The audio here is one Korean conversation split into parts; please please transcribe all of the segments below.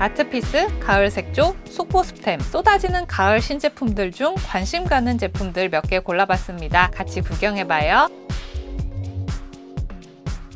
아트피스, 가을 색조, 속보 스템, 쏟아지는 가을 신제품들 중 관심 가는 제품들 몇 개 골라봤습니다. 같이 구경해봐요.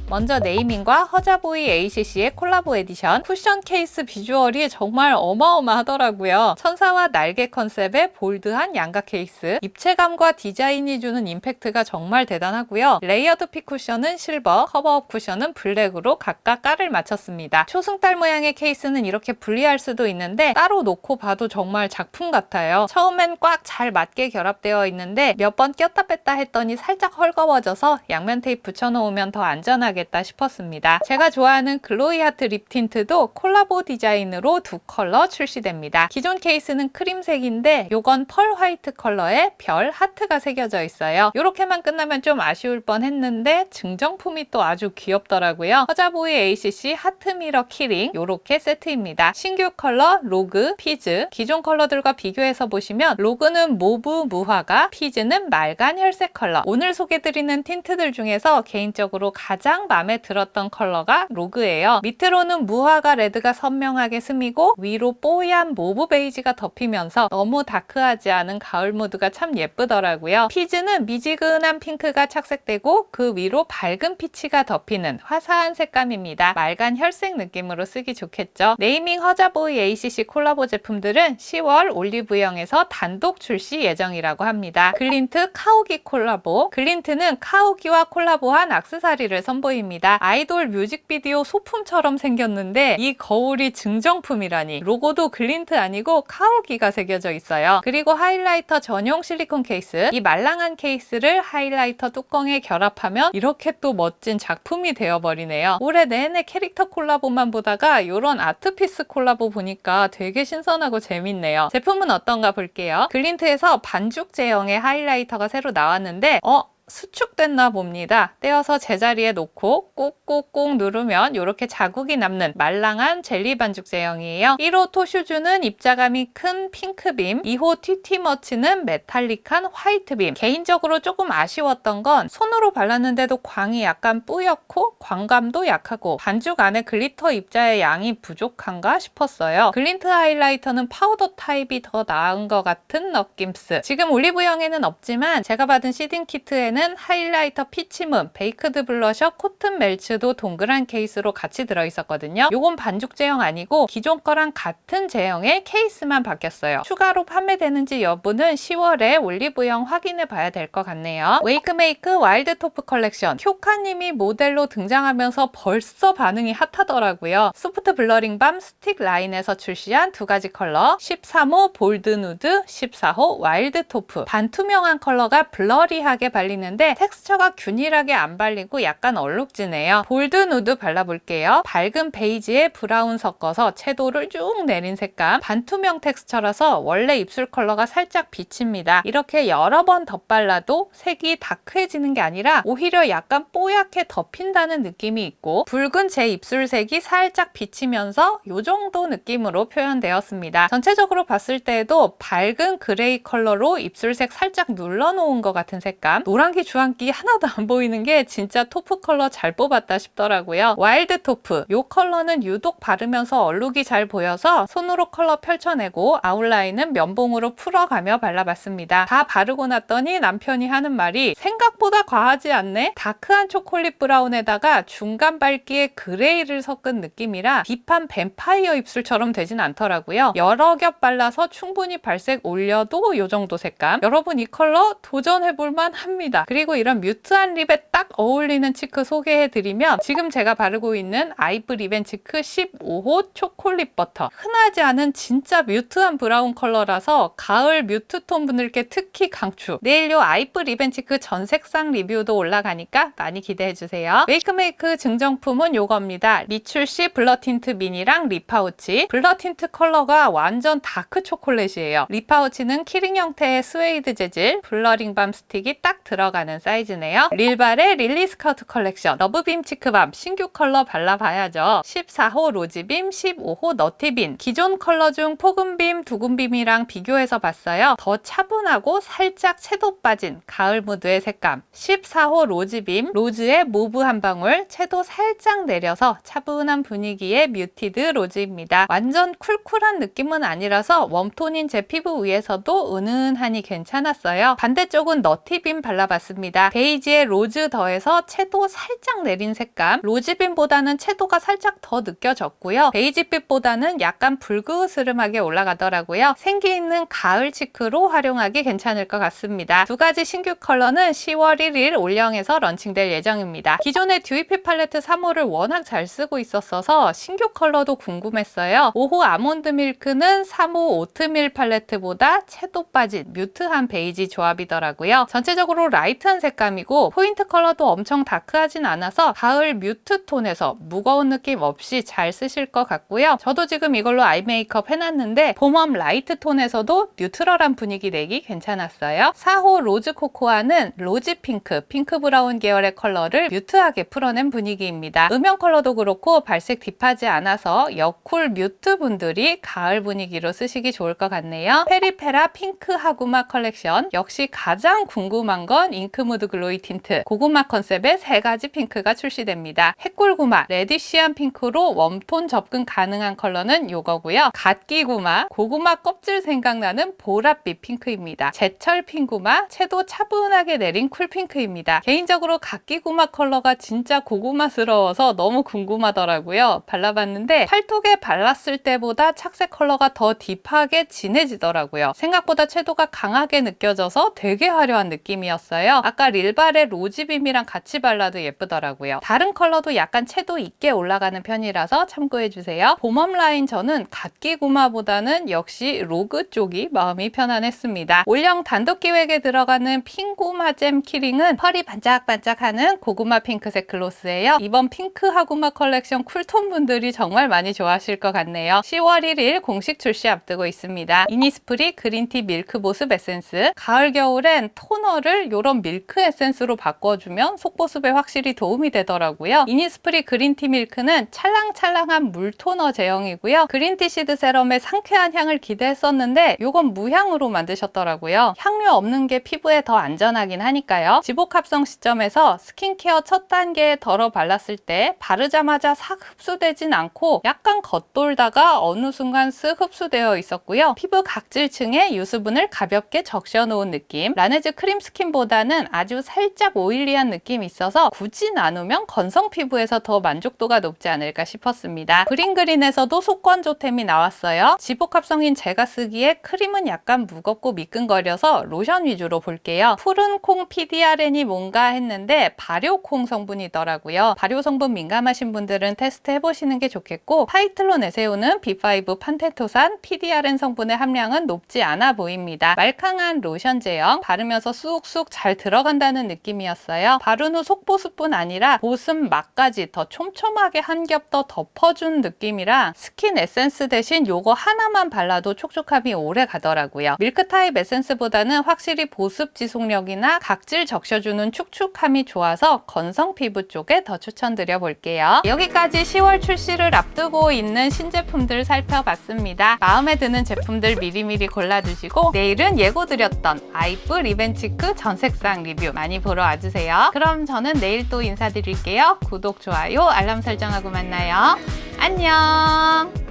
먼저 네이밍과 허자보이 ACC의 콜라보 에디션 쿠션 케이스 비주얼이 정말 어마어마하더라고요. 천사와 날개 컨셉의 볼드한 양각 케이스, 입체감과 디자인이 주는 임팩트가 정말 대단하고요. 레이어드 핏 쿠션은 실버, 커버업 쿠션은 블랙으로 각각 깔을 맞췄습니다. 초승달 모양의 케이스는 이렇게 분리할 수도 있는데 따로 놓고 봐도 정말 작품 같아요. 처음엔 꽉 잘 맞게 결합되어 있는데 몇 번 꼈다 뺐다 했더니 살짝 헐거워져서 양면 테이프 붙여놓으면 더 안전하게 겠다 싶었습니다. 제가 좋아하는 글로이 하트 립 틴트도 콜라보 디자인으로 두 컬러 출시됩니다. 기존 케이스는 크림색인데 요건 펄 화이트 컬러에 별 하트가 새겨져 있어요. 이렇게만 끝나면 좀 아쉬울 뻔 했는데 증정품이 또 아주 귀엽더라고요. 허자보이 ACC 하트 미러 키링 요렇게 세트입니다. 신규 컬러 로그, 피즈. 기존 컬러들과 비교해서 보시면 로그는 모브 무화과, 피즈는 말간 혈색 컬러. 오늘 소개드리는 틴트들 중에서 개인적으로 가장 마음에 들었던 컬러가 로그예요. 밑으로는 무화과 레드가 선명하게 스미고 위로 뽀얀 모브 베이지가 덮이면서 너무 다크하지 않은 가을 무드가 참 예쁘더라고요. 피즈는 미지근한 핑크가 착색되고 그 위로 밝은 피치가 덮이는 화사한 색감입니다. 맑은 혈색 느낌으로 쓰기 좋겠죠. 네이밍 허자보이 ACC 콜라보 제품들은 10월 올리브영에서 단독 출시 예정이라고 합니다. 글린트 카우기 콜라보. 글린트는 카우기와 콜라보한 액세서리를 선보입니다. 아이돌 뮤직비디오 소품처럼 생겼는데 이 거울이 증정품이라니. 로고도 글린트 아니고 카우기가 새겨져 있어요. 그리고 하이라이터 전용 실리콘 케이스. 이 말랑한 케이스를 하이라이터 뚜껑에 결합하면 이렇게 또 멋진 작품이 되어버리네요. 올해 내내 캐릭터 콜라보만 보다가 이런 아트피스 콜라보 보니까 되게 신선하고 재밌네요. 제품은 어떤가 볼게요. 글린트에서 반죽 제형의 하이라이터가 새로 나왔는데 수축됐나 봅니다. 떼어서 제자리에 놓고 꾹꾹꾹 누르면 이렇게 자국이 남는 말랑한 젤리 반죽 제형이에요. 1호 토슈즈는 입자감이 큰 핑크빔, 2호 튀티머치는 메탈릭한 화이트빔. 개인적으로 조금 아쉬웠던 건 손으로 발랐는데도 광이 약간 뿌옇고 광감도 약하고 반죽 안에 글리터 입자의 양이 부족한가 싶었어요. 글린트 하이라이터는 파우더 타입이 더 나은 것 같은 느낌스. 지금 올리브영에는 없지만 제가 받은 시딩 키트에는 하이라이터 피치문, 베이크드 블러셔, 코튼 멜츠도 동그란 케이스로 같이 들어있었거든요. 요건 반죽 제형 아니고 기존 거랑 같은 제형의 케이스만 바뀌었어요. 추가로 판매되는지 여부는 10월에 올리브영 확인해 봐야 될 것 같네요. 웨이크메이크 와일드 토프 컬렉션. 효카님이 모델로 등장하면서 벌써 반응이 핫하더라고요. 소프트 블러링 밤 스틱 라인에서 출시한 두 가지 컬러 13호 볼드 누드, 14호 와일드 토프. 반투명한 컬러가 블러리하게 발리는 텍스처가 균일하게 안 발리고 약간 얼룩지네요. 볼드 누드 발라볼게요. 밝은 베이지에 브라운 섞어서 채도를 쭉 내린 색감. 반투명 텍스처라서 원래 입술 컬러가 살짝 비칩니다. 이렇게 여러 번 덧발라도 색이 다크해지는 게 아니라 오히려 약간 뽀얗게 덮인다는 느낌이 있고 붉은 제 입술색이 살짝 비치면서 이 정도 느낌으로 표현되었습니다. 전체적으로 봤을 때에도 밝은 그레이 컬러로 입술색 살짝 눌러놓은 것 같은 색감. 노란기 주황기 하나도 안 보이는 게 진짜 토프 컬러 잘 뽑았다 싶더라고요. 와일드 토프. 이 컬러는 유독 바르면서 얼룩이 잘 보여서 손으로 컬러 펼쳐내고 아웃라인은 면봉으로 풀어가며 발라봤습니다. 다 바르고 났더니 남편이 하는 말이 생각보다 과하지 않네? 다크한 초콜릿 브라운에다가 중간 밝기의 그레이를 섞은 느낌이라 딥한 뱀파이어 입술처럼 되진 않더라고요. 여러 겹 발라서 충분히 발색 올려도 이 정도 색감. 여러분 이 컬러 도전해볼만 합니다. 그리고 이런 뮤트한 립에 딱 어울리는 치크 소개해드리면 지금 제가 바르고 있는 아이브 리벤치크 15호 초콜릿 버터. 흔하지 않은 진짜 뮤트한 브라운 컬러라서 가을 뮤트톤 분들께 특히 강추. 내일 요 아이브 리벤치크 전 색상 리뷰도 올라가니까 많이 기대해주세요. 웨이크메이크 증정품은 요겁니다. 리출시 블러 틴트 미니랑 립 파우치. 블러 틴트 컬러가 완전 다크 초콜릿이에요. 립 파우치는 키링 형태의 스웨이드 재질, 블러링 밤 스틱이 딱 들어가 들어가는 사이즈네요. 릴발의 릴리 스카우트 컬렉션 러브빔 치크밤 신규 컬러 발라봐야죠. 14호 로즈빔, 15호 너티빔. 기존 컬러 중 포근빔, 두근빔이랑 비교해서 봤어요. 더 차분하고 살짝 채도 빠진 가을 무드의 색감. 14호 로즈빔, 로즈의 모브 한 방울, 채도 살짝 내려서 차분한 분위기의 뮤티드 로즈입니다. 완전 쿨쿨한 느낌은 아니라서 웜톤인 제 피부 위에서도 은은하니 괜찮았어요. 반대쪽은 너티빔 발라봤습니다. 베이지에 로즈 더해서 채도 살짝 내린 색감. 로즈빔보다는 채도가 살짝 더 느껴졌고요. 베이지빛보다는 약간 불그스름하게 올라가더라고요. 생기 있는 가을 치크로 활용하기 괜찮을 것 같습니다. 두 가지 신규 컬러는 10월 1일 올영에서 런칭될 예정입니다. 기존의 듀이피 팔레트 3호를 워낙 잘 쓰고 있었어서 신규 컬러도 궁금했어요. 5호 아몬드 밀크는 3호 오트밀 팔레트보다 채도 빠진 뮤트한 베이지 조합이더라고요. 전체적으로 라이트한 색감이고 포인트 컬러도 엄청 다크하진 않아서 가을 뮤트 톤에서 무거운 느낌 없이 잘 쓰실 것 같고요. 저도 지금 이걸로 아이 메이크업 해놨는데 봄웜 라이트 톤에서도 뉴트럴한 분위기 내기 괜찮았어요. 4호 로즈 코코아는 로지 핑크, 핑크 브라운 계열의 컬러를 뮤트하게 풀어낸 분위기입니다. 음영 컬러도 그렇고 발색 딥하지 않아서 여쿨 뮤트 분들이 가을 분위기로 쓰시기 좋을 것 같네요. 페리페라 핑크 하구마 컬렉션. 역시 가장 궁금한 건 잉크무드 글로이 틴트. 고구마 컨셉의 3가지 핑크가 출시됩니다. 핵꿀구마, 레디쉬한 핑크로 웜톤 접근 가능한 컬러는 이거고요. 갓기구마, 고구마 껍질 생각나는 보랏빛 핑크입니다. 제철 핑구마, 채도 차분하게 내린 쿨핑크입니다. 개인적으로 갓기구마 컬러가 진짜 고구마스러워서 너무 궁금하더라고요. 발라봤는데 팔뚝에 발랐을 때보다 착색 컬러가 더 딥하게 진해지더라고요. 생각보다 채도가 강하게 느껴져서 되게 화려한 느낌이었어요. 아까 릴발의 로즈빔이랑 같이 발라도 예쁘더라고요. 다른 컬러도 약간 채도 있게 올라가는 편이라서 참고해주세요. 봄웜 라인 저는 갓기구마보다는 역시 로그 쪽이 마음이 편안했습니다. 올영 단독 기획에 들어가는 핑구마 잼 키링은 펄이 반짝반짝하는 고구마 핑크색 글로스예요. 이번 핑크 하구마 컬렉션 쿨톤 분들이 정말 많이 좋아하실 것 같네요. 10월 1일 공식 출시 앞두고 있습니다. 이니스프리 그린티 밀크 보습 에센스. 가을 겨울엔 토너를 이런 밀크 에센스로 바꿔주면 속보습에 확실히 도움이 되더라고요. 이니스프리 그린티 밀크는 찰랑찰랑한 물 토너 제형이고요. 그린티 시드 세럼의 상쾌한 향을 기대했었는데 이건 무향으로 만드셨더라고요. 향료 없는 게 피부에 더 안전하긴 하니까요. 지복 합성 시점에서 스킨케어 첫 단계에 덜어 발랐을 때 바르자마자 싹 흡수되진 않고 약간 겉돌다가 어느 순간 쓱 흡수되어 있었고요. 피부 각질층에 유수분을 가볍게 적셔놓은 느낌. 라네즈 크림 스킨보다는 아주 살짝 오일리한 느낌이 있어서 굳이 나누면 건성 피부에서 더 만족도가 높지 않을까 싶었습니다. 그린그린에서도 속건조템이 나왔어요. 지복 합성인 제가 쓰기에 크림은 약간 무겁고 미끈거려서 로션 위주로 볼게요. 푸른 콩 PDRN이 뭔가 했는데 발효콩 성분이더라고요. 발효 성분 민감하신 분들은 테스트 해보시는 게 좋겠고 타이틀로 내세우는 B5 판테토산 PDRN 성분의 함량은 높지 않아 보입니다. 말캉한 로션 제형, 바르면서 쑥쑥 잘 들어간다는 느낌이었어요. 바른 후 속보습뿐 아니라 보습 막까지 더 촘촘하게 한 겹 더 덮어준 느낌이라 스킨 에센스 대신 요거 하나만 발라도 촉촉함이 오래 가더라고요. 밀크 타입 에센스보다는 확실히 보습 지속력이나 각질 적셔주는 촉촉함이 좋아서 건성 피부 쪽에 더 추천드려 볼게요. 여기까지 10월 출시를 앞두고 있는 신제품들 살펴봤습니다. 마음에 드는 제품들 미리미리 골라두시고 내일은 예고드렸던 아이브 리벤치크 전색상 리뷰 많이 보러 와주세요. 그럼 저는 내일 또 인사드릴게요. 구독, 좋아요, 알람 설정하고 만나요. 안녕!